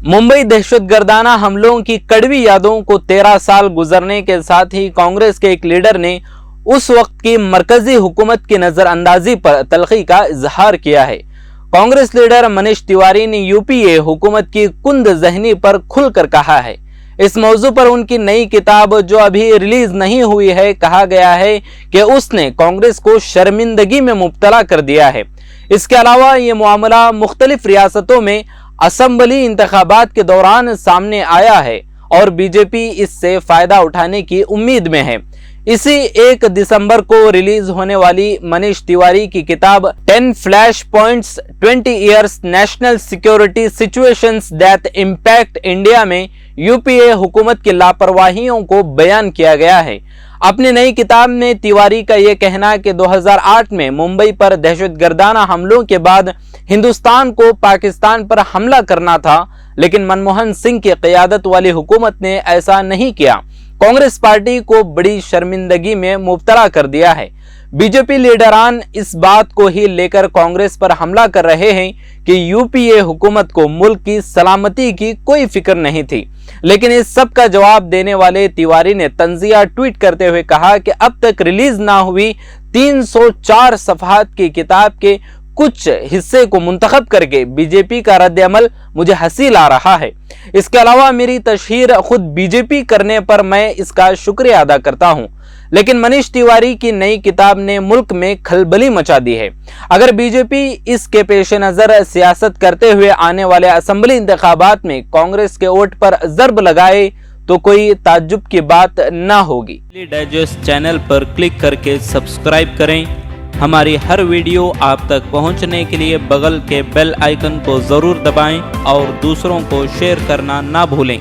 मुंबई दहशतगर्दाना हमलों की कड़वी यादों को 13 साल गुजरने के साथ ही कांग्रेस के एक लीडर ने उस वक्त की मरकजी हुकूमत की नजरअंदाजी पर तलखी का इजहार किया है। कांग्रेस लीडर मनीष तिवारी ने यूपीए हुकूमत की कुंद ज़हनी पर खुलकर कहा है। इस मौजू पर उनकी नई किताब जो अभी रिलीज नहीं हुई है, कहा गया है कि उसने कांग्रेस को शर्मिंदगी में मुब्तला कर दिया है। इसके अलावा ये मामला मुख्तलिफ रियासतों में असेंबली इंतखाबात के दौरान सामने आया है और बीजेपी इससे फायदा उठाने की उम्मीद में है। इसी 1 दिसंबर को रिलीज होने वाली मनीष तिवारी की किताब 10 flash points 20 years national security situations that impact India में यूपीए हुकूमत की लापरवाहियों को बयान किया गया है। अपनी नई किताब में तिवारी का यह कहना कि 2008 में मुंबई पर दहशतगर्दाना हमलों के बाद हिंदुस्तान को पाकिस्तान पर हमला करना था, लेकिन मनमोहन सिंह की क़यादत वाली हुकूमत ने ऐसा नहीं किया। कांग्रेस पार्टी को बड़ी शर्मिंदगी में मुब्तला कर दिया है। बीजेपी लीडरान इस बात को ही लेकर कांग्रेस पर हमला कर रहे हैं कि यूपीए हुकूमत को मुल्क की सलामती की कोई फिक्र नहीं थी। लेकिन इस सब का जवाब देने वाले तिवारी ने तंजिया ट्वीट करते हुए कहा कि अब तक रिलीज ना हुई 304 सफ़हात की किताब के कुछ हिस्से को मुंतखब करके बीजेपी का रद्द-ए-अमल मुझे हंसी ला रहा है। इसके अलावा मेरी तशहीर खुद बीजेपी करने पर मैं इसका शुक्रिया अदा करता हूं। लेकिन मनीष तिवारी की नई किताब ने मुल्क में खलबली मचा दी है। अगर बीजेपी इसके पेश नज़र सियासत करते हुए आने वाले असेंबली इंतखाबात में कांग्रेस के वोट पर ज़र्ब लगाए तो कोई ताज्जुब की बात ना होगी। डाइजेस्ट चैनल पर क्लिक करके सब्सक्राइब करें। हमारी हर वीडियो आप तक पहुंचने के लिए बगल के बेल आइकन को ज़रूर दबाएं और दूसरों को शेयर करना ना भूलें।